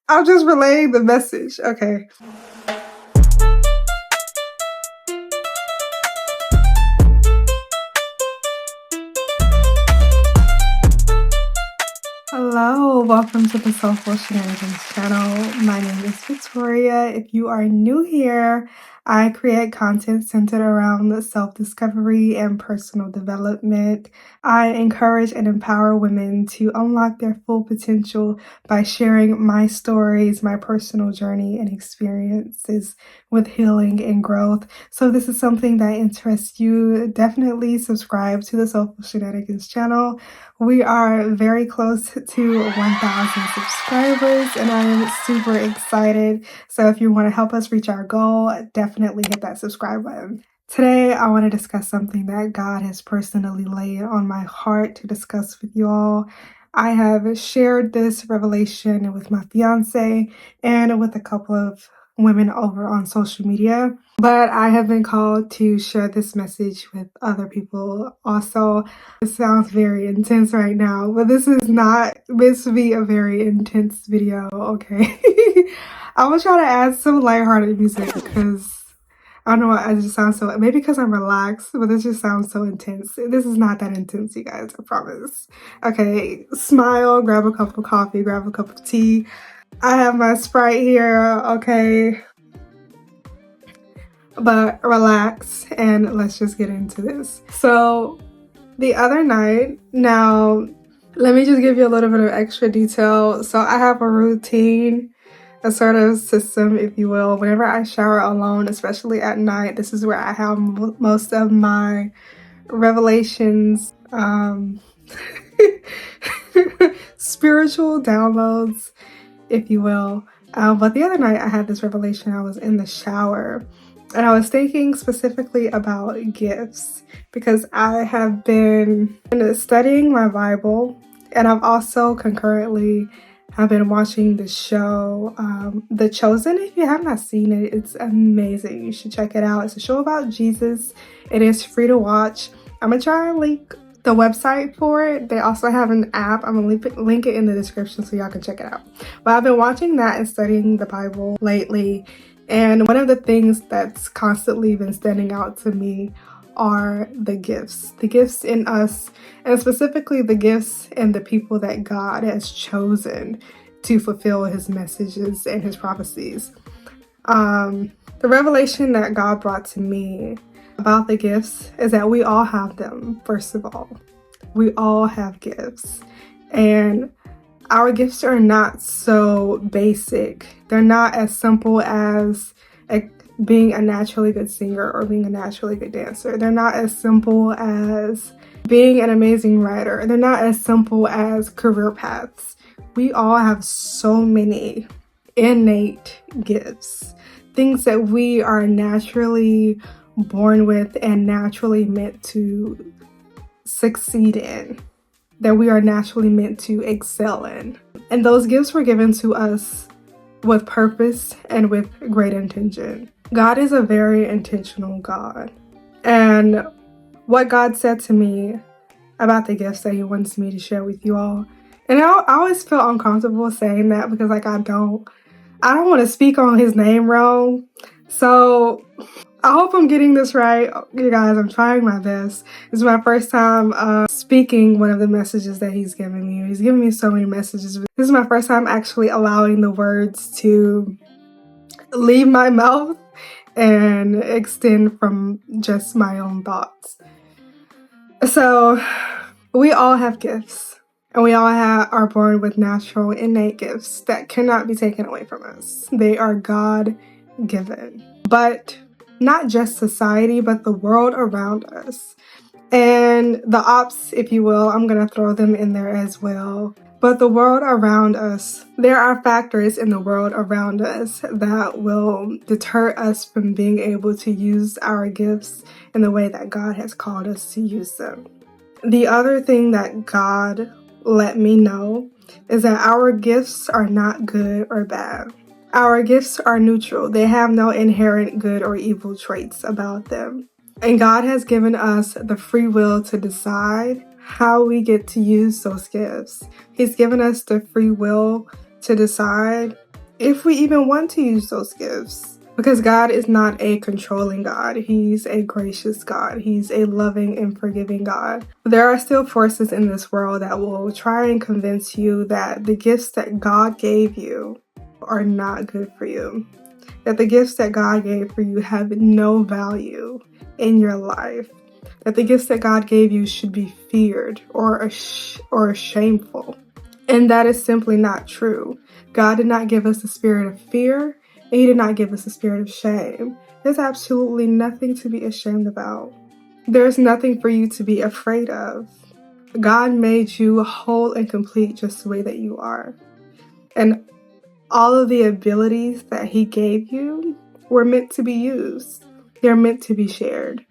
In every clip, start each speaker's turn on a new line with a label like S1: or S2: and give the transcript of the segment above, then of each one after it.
S1: I'm just relaying the message. Okay. Hello, welcome to the Soulful Shenanigans channel. My name is Victoria. If you are new here, I create content centered around self-discovery and personal development. I encourage and empower women to unlock their full potential by sharing my stories, my personal journey, and experiences with healing and growth. So if this is something that interests you, definitely subscribe to the Soulful Shenanigans channel. We are very close to 1,000 subscribers and I am super excited. So if you want to help us reach our goal, definitely hit that subscribe button. Today, I want to discuss something that God has personally laid on my heart to discuss with you all. I have shared this revelation with my fiance and with a couple of women over on social media, but I have been called to share this message with other people also. It sounds very intense right now, but this is not meant to be a very intense video, okay? I will try to add some lighthearted music because I don't know why I just sound so, maybe because I'm relaxed, but this just sounds so intense. This is not that intense, you guys, I promise. Okay, smile, grab a cup of coffee, grab a cup of tea. I have my Sprite here, okay? But relax and let's just get into this. So the other night, now let me just give you a little bit of extra detail. So I have a routine, a sort of system, if you will. Whenever I shower alone, especially at night, this is where I have most of my revelations, spiritual downloads, if you will. But the other night I had this revelation. I was in the shower and I was thinking specifically about gifts because I have been studying my Bible and I've also concurrently have been watching the show The Chosen. If you have not seen it, it's amazing. You should check it out. It's a show about Jesus. It is free to watch. I'm gonna try and link the website for it. They also have an app. I'm gonna link it in the description so y'all can check it out. But I've been watching that and studying the Bible lately, and one of the things that's constantly been standing out to me are the gifts in us, and specifically the gifts in the people that God has chosen to fulfill his messages and his prophecies. The revelation that God brought to me about the gifts is that we all have them. First of all, we all have gifts, and our gifts are not so basic. They're not as simple as being a naturally good singer or being a naturally good dancer. They're not as simple as being an amazing writer. They're not as simple as career paths. We all have so many innate gifts, things that we are naturally born with and naturally meant to succeed in, that we are naturally meant to excel in. And those gifts were given to us with purpose and with great intention. God is a very intentional God. And what God said to me about the gifts that he wants me to share with you all, and I always feel uncomfortable saying that because like I don't want to speak on his name wrong. So I hope I'm getting this right, you guys. I'm trying my best. This is my first time speaking one of the messages that he's given me. He's given me so many messages. This is my first time actually allowing the words to leave my mouth and extend from just my own thoughts. So we all have gifts, and we all are born with natural innate gifts that cannot be taken away from us. They are God-given. But not just society, but the world around us. And the ops, if you will, I'm going to throw them in there as well. But the world around us, there are factors in the world around us that will deter us from being able to use our gifts in the way that God has called us to use them. The other thing that God let me know is that our gifts are not good or bad. Our gifts are neutral. They have no inherent good or evil traits about them. And God has given us the free will to decide how we get to use those gifts. He's given us the free will to decide if we even want to use those gifts. Because God is not a controlling God. He's a gracious God. He's a loving and forgiving God. There are still forces in this world that will try and convince you that the gifts that God gave you are not good for you. That the gifts that God gave for you have no value in your life. That the gifts that God gave you should be feared or shameful. And that is simply not true. God did not give us a spirit of fear, and He did not give us a spirit of shame. There's absolutely nothing to be ashamed about. There's nothing for you to be afraid of. God made you whole and complete just the way that you are. And all of the abilities that He gave you were meant to be used. They're meant to be shared.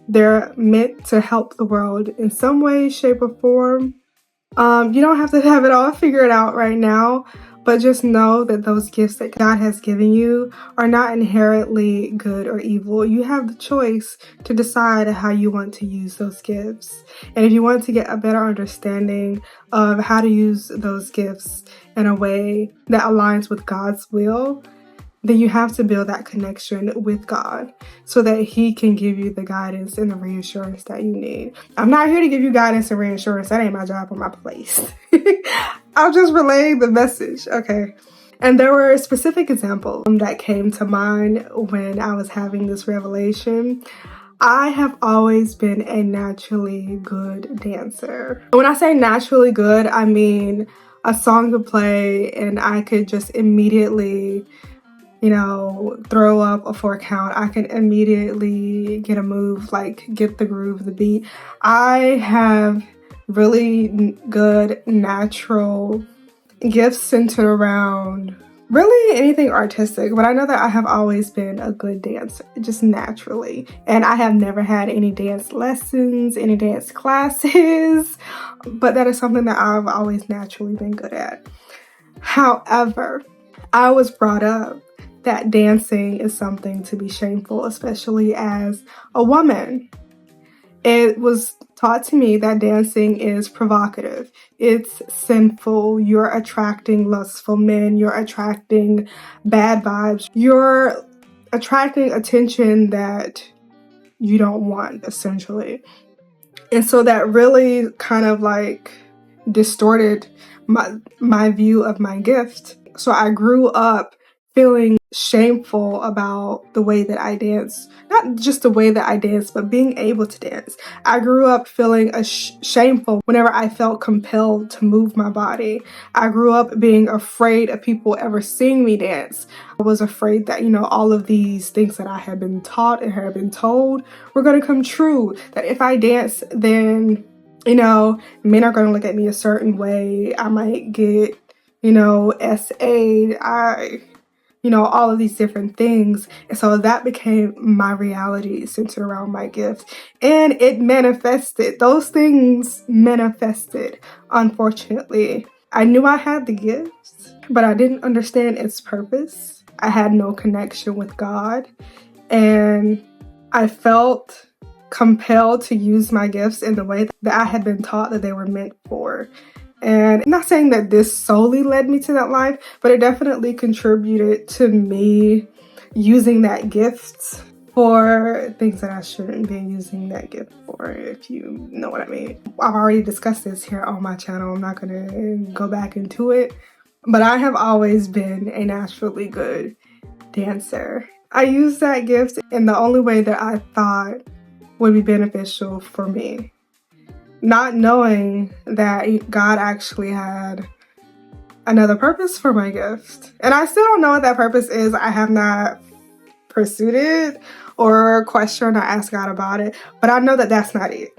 S1: They're meant to help the world in some way, shape, or form. You don't have to have it all figured out right now, but just know that those gifts that God has given you are not inherently good or evil. You have the choice to decide how you want to use those gifts. And if you want to get a better understanding of how to use those gifts in a way that aligns with God's will, then you have to build that connection with God so that He can give you the guidance and the reassurance that you need. I'm not here to give you guidance and reassurance. That ain't my job or my place. I'm just relaying the message, okay? And there were specific examples that came to mind when I was having this revelation. I have always been a naturally good dancer. When I say naturally good, I mean a song could play and I could just immediately throw up a 4 count. I can immediately get a move, like get the groove, the beat. I have really good natural gifts centered around really anything artistic, but I know that I have always been a good dancer, just naturally. And I have never had any dance lessons, any dance classes, but that is something that I've always naturally been good at. However, I was brought up that dancing is something to be shameful, especially as a woman. It was taught to me that dancing is provocative. It's sinful. You're attracting lustful men. You're attracting bad vibes. You're attracting attention that you don't want, essentially. And so that really kind of like distorted my view of my gift. So I grew up feeling shameful about the way that I dance. Not just the way that I dance, but being able to dance. I grew up feeling shameful whenever I felt compelled to move my body. I grew up being afraid of people ever seeing me dance. I was afraid that, all of these things that I had been taught and had been told were going to come true. That if I dance, then, men are going to look at me a certain way. I might get, SA'd. All of these different things. And so that became my reality centered around my gift. And it manifested. Those things manifested, unfortunately. I knew I had the gifts, but I didn't understand its purpose. I had no connection with God. And I felt compelled to use my gifts in the way that I had been taught that they were meant for. And I'm not saying that this solely led me to that life, but it definitely contributed to me using that gift for things that I shouldn't be using that gift for, if you know what I mean. I've already discussed this here on my channel. I'm not going to go back into it, but I have always been a naturally good dancer. I used that gift in the only way that I thought would be beneficial for me. Not knowing that God actually had another purpose for my gift. And I still don't know what that purpose is. I have not pursued it or questioned or asked God about it. But I know that that's not it.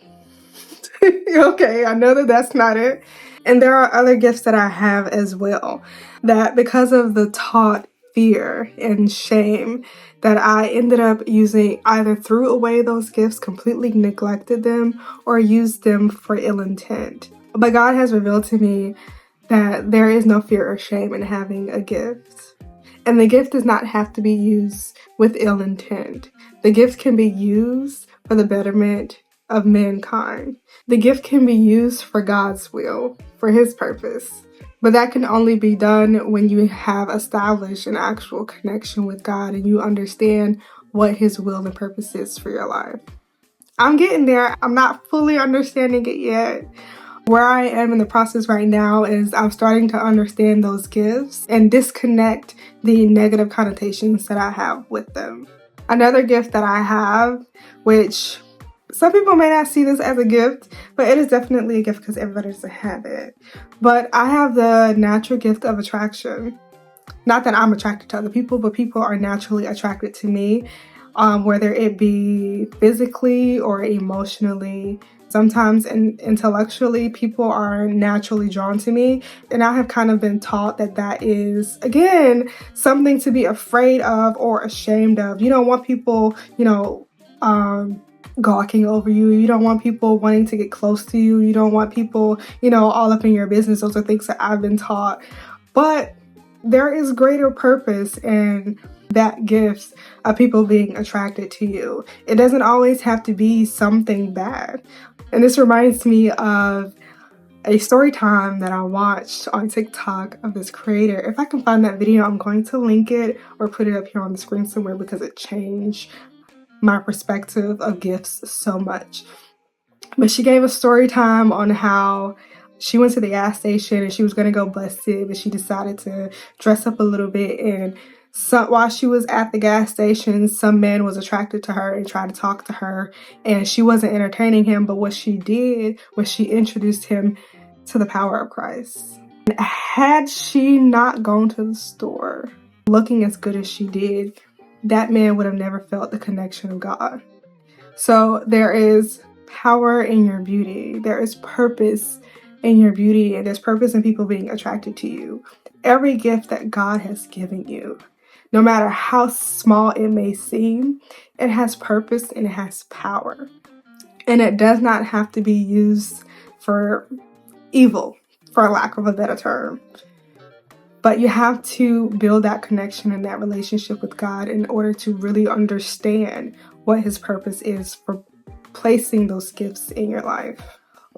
S1: Okay, I know that that's not it. And there are other gifts that I have as well. That because of the taught fear and shame that I ended up using, either threw away those gifts, completely neglected them, or used them for ill intent. But God has revealed to me that there is no fear or shame in having a gift. And the gift does not have to be used with ill intent. The gift can be used for the betterment of mankind. The gift can be used for God's will, for His purpose. But that can only be done when you have established an actual connection with God and you understand what His will and purpose is for your life. I'm getting there. I'm not fully understanding it yet. Where I am in the process right now is I'm starting to understand those gifts and disconnect the negative connotations that I have with them. Another gift that I have, which some people may not see this as a gift, but it is definitely a gift because everybody doesn't have it. But I have the natural gift of attraction. Not that I'm attracted to other people, but people are naturally attracted to me, whether it be physically or emotionally. Sometimes intellectually, people are naturally drawn to me. And I have kind of been taught that that is, again, something to be afraid of or ashamed of. You don't want people, gawking over you. You don't want people wanting to get close to you. You don't want people, all up in your business. Those are things that I've been taught. But there is greater purpose in that gift of people being attracted to you. It doesn't always have to be something bad. And this reminds me of a story time that I watched on TikTok of this creator. If I can find that video, I'm going to link it or put it up here on the screen somewhere because it changed my perspective of gifts so much. But she gave a story time on how she went to the gas station and she was going to go bust it, but she decided to dress up a little bit. And while she was at the gas station, some man was attracted to her and tried to talk to her. And she wasn't entertaining him, but what she did was she introduced him to the power of Christ. And had she not gone to the store looking as good as she did, that man would have never felt the connection of God. So there is power in your beauty. There is purpose in your beauty, and there's purpose in people being attracted to you. Every gift that God has given you, no matter how small it may seem, it has purpose and it has power. And it does not have to be used for evil, for lack of a better term. But you have to build that connection and that relationship with God in order to really understand what His purpose is for placing those gifts in your life.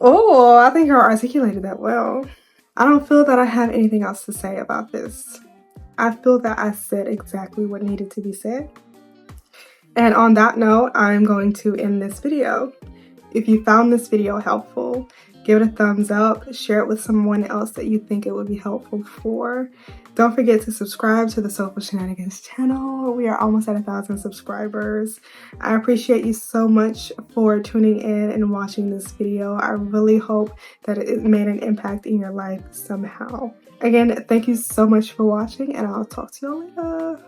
S1: Oh, I think I articulated that well. I don't feel that I have anything else to say about this. I feel that I said exactly what needed to be said. And on that note, I'm going to end this video. If you found this video helpful, give it a thumbs up, share it with someone else that you think it would be helpful for. Don't forget to subscribe to the Soulful Shenanigans channel. We are almost at 1,000 subscribers. I appreciate you so much for tuning in and watching this video. I really hope that it made an impact in your life somehow. Again, thank you so much for watching, and I'll talk to you all later.